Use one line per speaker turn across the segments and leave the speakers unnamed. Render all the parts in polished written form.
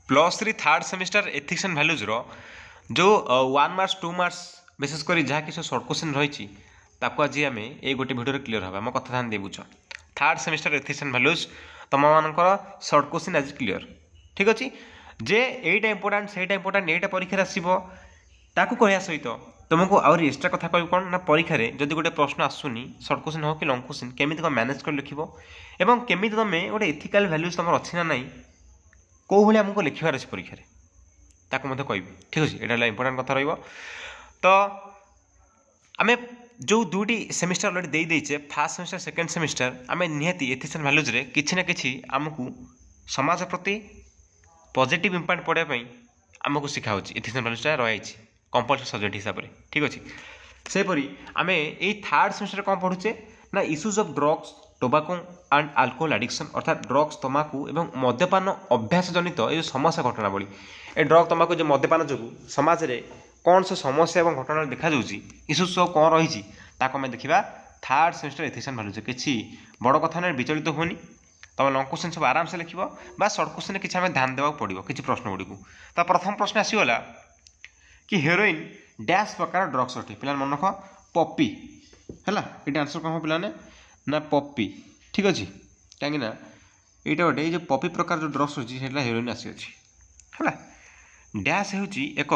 +3 third semester ethics and values रो जो 1 marks 2 marks विशेषकर जहाँ किसी सर्ट क्वेश्चन रही आज आम ये गोटे भिडियो क्लीयर हाँ मो कथा ध्यान दे बुझ third semester ethics and values तुम मानकर सर्ट क्वेश्चन आज क्लीयर ठीक अच्छे जे एटा इंपोर्टाट से इंपोर्टाट एटा परीक्षा आसो ताकू कहया सहित तुमको आउरी एक्सट्रा कथा कह कौन ना परीक्षा जदि गोटे प्रश्न आसुनी सर्ट क्वेश्चन हो कि लंग क्वेश्चन केमी तुम मैनेज कर लिख एवं केमी तुम गोटे एथिकल वैल्यूज तुम अच्छी ना नाई कौ भाई आमको लिखार अच्छे परीक्षा ताकू मत कह ठीक अच्छे यहाँ इंपोर्टाट कथा रही तो आम जो दुईटी सेमिस्टर अलरेडी देचे फास्ट सेमिस्टर सेकेंड सेमिस्टर आम निहाती एथिक्स एंड वैल्यूज रे किछि ना किछि आमको समाज प्रति पॉजिटिव इम्पैक्ट पड़ापी आमको शिखा एथिक्स एंड वैल्यूज रही कंपलसरी सब्जेक्ट हिसाब से ठीक अच्छे सेपरी आम ये थर्ड सेमिस्टर कौन पढ़ुचे ना issues of drugs tobacco and alcohol addiction अर्थात ड्रग्स तमाकू एवं मद्यपान अभ्यास जनित ये समस्या घटनावली ए ड्रग तमाकू जो मद्यपान जो समाज में कौन सब समस्या और घटना देखा इश्यूज सब कौन रही आम देखा third semester ethics and values किसी बड़ कथा ना विचलित होनी तुम लंग क्वेश्चन सब आराम से लिख बा सर्ट क्वेश्चन किसी आम ध्यान देवा पड़ो किसी प्रश्न गुड़ी तो प्रथम प्रश्न आसीगला कि हेरोइन डैश प्रकार ड्रग्स अटे पे मन रख पपी है ये आंसर कौन पे ना पपी ठीक अच्छे कहीं यहाँ गोटे जो पपी प्रकार जो ड्रग्स अच्छी हेरोइन आसी है डैश हूँ एक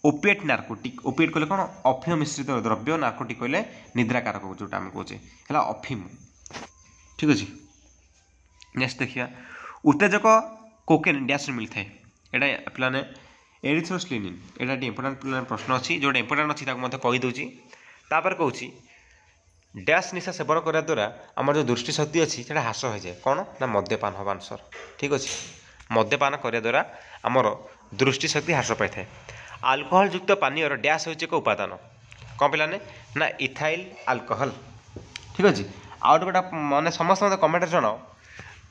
ओपिएट नार्कोटिक ओपिएट कहले कौन अफिम मिश्रित द्रव्य नार्कोटिक कहले निद्राकारक जोटा आम कहे है अफिम ठीक अच्छे नेक्स्ट देखिए उत्तेजक कोकेन डैश मिलता है यहाँ पे एरिथ्रोस्लिनिन यहाँ इंपोर्टाट प्रश्न अच्छी जोटा इंपोर्टाट अच्छी मतलब कहीदे तापर कहूँ डैश निशा सेवन करने द्वारा आम जो दृष्टिशक्ति अच्छी से ह्रास हो जाए कौन ना मद्यपान हम आंसर ठीक अच्छे मद्यपान करने द्वारा आमर दृष्टिशक्ति ह्रास पाई था आल्कोहल युक्त पानीय डैश होचे एक उपादान कौन पे ना इथाइल आल्कोहल ठीक अच्छे आउट गोटा मैंने समस्त मतलब कमेंट जनाओ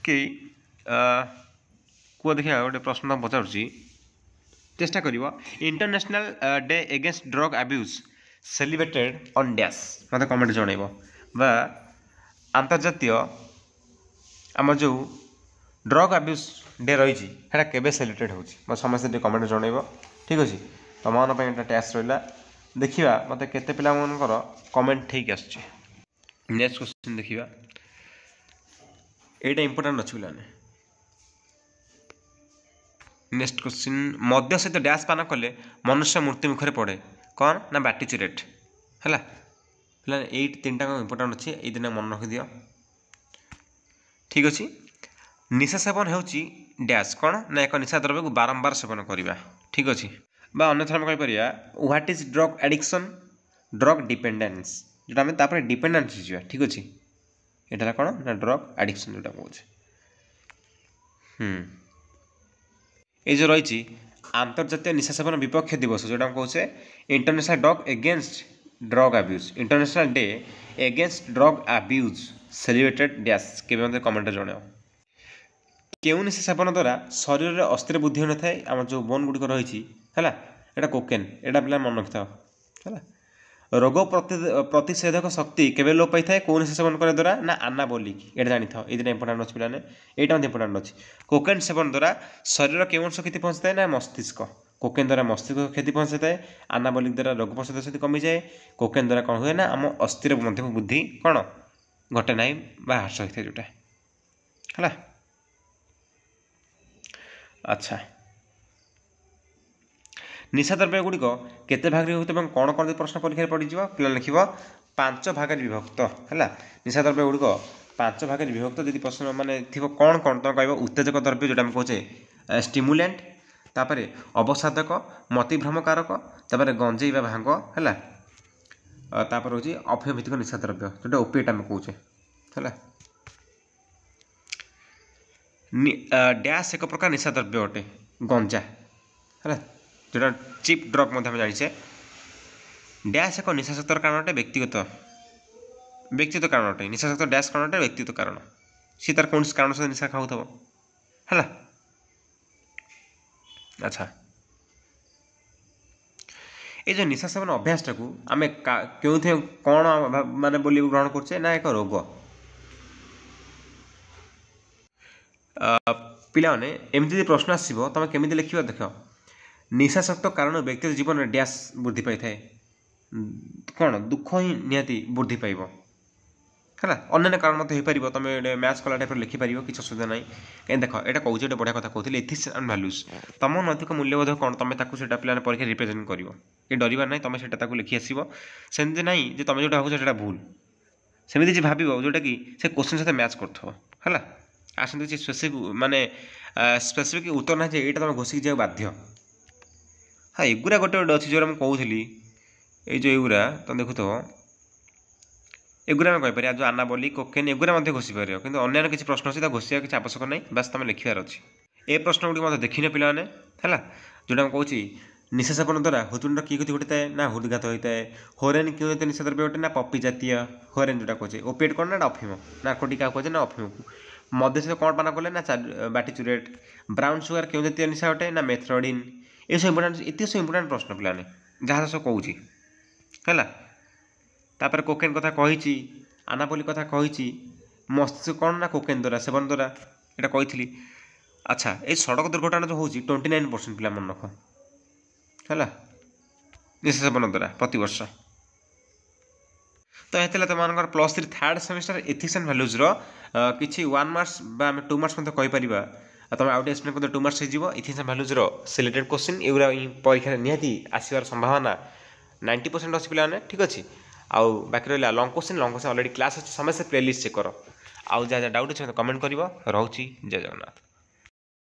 कि कौ देखिए गोटे प्रश्न पचार चेष्टा कर international day against drug abuse celebrated on dash मतलब कमेंट जन बा अंतर्जातीय आम जो ड्रग अब्यूज डे रही केबे सेलिब्रेटेड हो समस्त कमेंट जन ठीक अच्छे तुम यहाँ टैक्स रहा देखा मत केते पिला कमेंट ठीक आस नेक्स्ट क्वेश्चन देखा यहाँ इंपोर्टाट अच्छी पे नेक्स्ट क्वेश्चन मद्य सहित डैश पान कले मनुष्य मृत्यु मुखर पड़े कौन ना बार्टिचुरेट है ये तीन टाक इंपोर्टाट अच्छे ये दिन मन रखि दियो ठीक अच्छे निशा सेवन हो डैश कौन ना एक निशा द्रव्य को बारंबार सेवन करवा ठीक अच्छे बा अन्यथा आम कहीपर what is drug addiction drug dependence जोटा आम तापर डिपेंडेंस हो ठीक अच्छे यहाँ कौन ना ड्रग एडिक्शन जोटा कहे ये जो रही आंतर्जातीय निशा सेवन विपक्ष दिवस जोटा कहे international drug against drug abuse international day against drug abuse celebrated dash के कमेंट जन क्यों निशा सेवन द्वारा शरीर में अस्थिर बुद्धि हो न आम जो बोन गुड़िक रही है यहाँ कोकेन यहाँ पे मन रखि था है रोग प्रतिषेधक शक्ति केवे लोप पाई था कौन निशा सेवन करने द्वारा ना आनाबोलिक ये जानी था ये इंपोर्टाट अच्छे पे यहाँ इंपोर्टाट अच्छे कोकेन सेवन द्वारा शरीर के अंश क्षति पहुँची था ना मस्तिष्क कोकेन द्वारा मस्तिष्क क्षति पहुँची था आनाबोलिक द्वारा रोग प्रतिरोधक शक्ति कमी जाए कोकेन द्वारा कौन हुए ना आम अस्थिर बुद्धि कौन घटे ना ह्रास होता है जोटा है अच्छा निशा द्रव्य गुड़िक केते भाग विभक्त और कौन कौन प्रश्न परीक्षा पड़ जाए पे लिख 5 भाग विभक्त है निशा द्रव्य गुड़िक 5 भाग विभक्त जब प्रश्न मानने थी कौन कौन तुम कह उत्तेजक द्रव्य जोटा कहे स्टिमुलेंट तापर अवसादक मतिभ्रमकारक तापर गंजेई भांग है तापर हूँ अफिम भित्तिक निशा द्रव्य जोटा ओपिएट आम कहे डैश एक प्रकार निशा द्रव्य अटे गंजा है जोटा चिप ड्रग जाचे डैश एक निशाशक्तर कारण अटे व्यक्तिगत कारण अटे निशाशक्त डैश कारण अटे व्यक्तिगत कारण सी तार कौन कारण सहित निशा खाऊ है अच्छा ये जो निशा सेवन अभ्यास टाक आम क्यों कौन माने बोली ग्रहण करछे ना एक रोग ପିଲାମାନେ ଏମିତି ଯଦି ପ୍ରଶ୍ନ ଆସିବ ତୁମେ କେମିତି ଲେଖିବ ଦେଖ ନିଶାସକ୍ତ କାରଣ ବ୍ୟକ୍ତିର ଜୀବନରେ ଡ୍ୟାସ୍ ବୃଦ୍ଧି ପାଇଥାଏ କ'ଣ ଦୁଃଖ ହିଁ ନିହାତି ବୃଦ୍ଧି ପାଇବ ହେଲା ଅନ୍ୟାନ୍ୟ କାରଣ ମଧ୍ୟ ହୋଇପାରିବ ତୁମେ ମ୍ୟାଥ୍ କଲା ଟାଇପ୍ର ଲେଖିପାରିବ କିଛି ଅସୁବିଧା ନାହିଁ କାହିଁକି ଦେଖ ଏଇଟା କହୁଛି ଗୋଟେ ବଢ଼ିଆ କଥା କହୁଥିଲି ଏଥିକ୍ସ ଆଣ୍ଡ ଭ୍ୟାଲ୍ୟୁଜ୍ ତୁମ ନୈତିକ ମୂଲ୍ୟବୋଧ କ'ଣ ତୁମେ ତାକୁ ସେଇଟା ପିଲାମାନେ ପରୀକ୍ଷା ରିପ୍ରେଜେଣ୍ଟ କରିବ ଏ ଡରିବାର ନାହିଁ ତୁମେ ସେଇଟା ତାକୁ ଲେଖି ଆସିବ ସେମିତି ନାହିଁ ଯେ ତୁମେ ଯେଉଁଟା ଭାବୁଛ ସେଇଟା ଭୁଲ ସେମିତି କିଛି ଭାବିବ ଯେଉଁଟାକି ସେ କୋଶ୍ଚିନ୍ ସହିତ ମ୍ୟାଚ୍ କରୁଥିବ ହେଲା ଆସନ୍ତୁ କିଛି ସ୍ପେସିଫିକ୍ ଉତ୍ତର ନାହିଁ ଯେ ଏଇଟା ତୁମେ ଘୋଷିକି ଯିବାକୁ ବାଧ୍ୟ ହଁ ଏଗୁରା ଗୋଟେ ଅଛି ଯେଉଁଟା ମୁଁ କହୁଥିଲି ଏଇ ଯେଉଁ ଏଗୁରା ତୁମେ ଦେଖୁଥିବ ଏଗୁରା ଆମେ କହିପାରିବା ଯେଉଁ ଆନାବଲି କୋକେନ୍ ଏଗୁରା ମଧ୍ୟ ଘୋଷି ପାରିବ କିନ୍ତୁ ଅନ୍ୟାନ୍ୟ କିଛି ପ୍ରଶ୍ନ ଅଛି ତାକୁ ଘୋଷିବା କିଛି ଆବଶ୍ୟକ ନାହିଁ ବାସ୍ ତୁମେ ଲେଖିବାର ଅଛି ଏ ପ୍ରଶ୍ନ ଗୁଡ଼ିକ ମଧ୍ୟ ଦେଖିନ ପିଲାମାନେ ହେଲା ଯେଉଁଟା ମୁଁ କହୁଛି ନିଶା ସେବନ ଦ୍ୱାରା ହୃତ୍ପିଣ୍ଡର କି କ୍ଷତି ଘଟିଥାଏ ନା ହୃଦଘାତ ହୋଇଥାଏ ହୋରେନ୍ କେଉଁ ଜାତୀୟ ନିଶା ଦ୍ରବ୍ୟ ଅଟେ ନା ପପି ଜାତୀୟ ହୋରେନ୍ ଯେଉଁଟା କହୁଛେ ଓପିଏଟ୍ କ'ଣ ନା ଅଫିମ ନାର୍କୋଟିକ୍ କାହାକୁ କହୁଛେ ନା ଅଫିମକୁ ମଦ୍ୟ ସହିତ କ'ଣ ପାନ କଲେ ନା ବାଟି ଚୁରେଟ୍ ବ୍ରାଉନ୍ ସୁଗାର କେଉଁ ଜାତୀୟ ନିଶା ଅଟେ ନା ମେଥ୍ରୋଡିନ୍ ଏସବୁ ଇମ୍ପୋର୍ଟାଣ୍ଟ ଏତିକି ସବୁ ଇମ୍ପୋର୍ଟାଣ୍ଟ ପ୍ରଶ୍ନ ପିଲାମାନେ ଯାହା ସବୁ କହୁଛି ହେଲା ତାପରେ କୋକେନ୍ କଥା କହିଛି ଆନାପୋଲି କଥା କହିଛି ମସ୍ତିଷ୍କ କ'ଣ ନା କୋକେନ୍ ଦ୍ୱାରା ସେବନ ଦ୍ୱାରା ଏଇଟା କହିଥିଲି ଆଚ୍ଛା ଏଇ ସଡ଼କ ଦୁର୍ଘଟଣା ଯେଉଁ ହେଉଛି 29% ପିଲା ମନେ ରଖ ହେଲା ନିଶା ସେବନ ଦ୍ୱାରା ପ୍ରତିବର୍ଷ ତ ହେଇଥିଲା ତୁମମାନଙ୍କର +3 ଥାର୍ଡ଼ ସେମିଷ୍ଟର ଏଥିକ୍ସ ଆଣ୍ଡ ଭ୍ୟାଲ୍ୟୁଜ୍ର କିଛି 1 ମାର୍କସ୍ ବା ଆମେ 2 ମାର୍କସ୍ ମଧ୍ୟ କହିପାରିବା ଆଉ ତୁମେ ଆଉ ଟିକେ ଏକ୍ସପ୍ଲେନ୍ କରିଲେ 2 ମାର୍କସ୍ ହେଇଯିବ ଏଥିକ୍ସ ଆଣ୍ଡ ଭ୍ୟାଲ୍ୟୁଜ୍ର ସିଲେକ୍ଟେଡ୍ କୋଶ୍ଚିନ୍ ଏଗୁରା ପରୀକ୍ଷାରେ ନିହାତି ଆସିବାର ସମ୍ଭାବନା 90% ଅଛି ପିଲାମାନେ ଠିକ୍ ଅଛି ଆଉ ବାକି ରହିଲା ଲଙ୍ଗ୍ କୋଶ୍ଚିନ୍ ଅଲରେଡ଼ି କ୍ଲାସ୍ ଅଛି ସମସ୍ତେ ପ୍ଲେଲିଷ୍ଟ ଚେକ୍ କର ଆଉ ଯାହା ଯାହା ଡାଉଟ୍ ଅଛି ମୋତେ କମେଣ୍ଟ କରିବ ରହୁଛି ଜୟ ଜଗନ୍ନାଥ।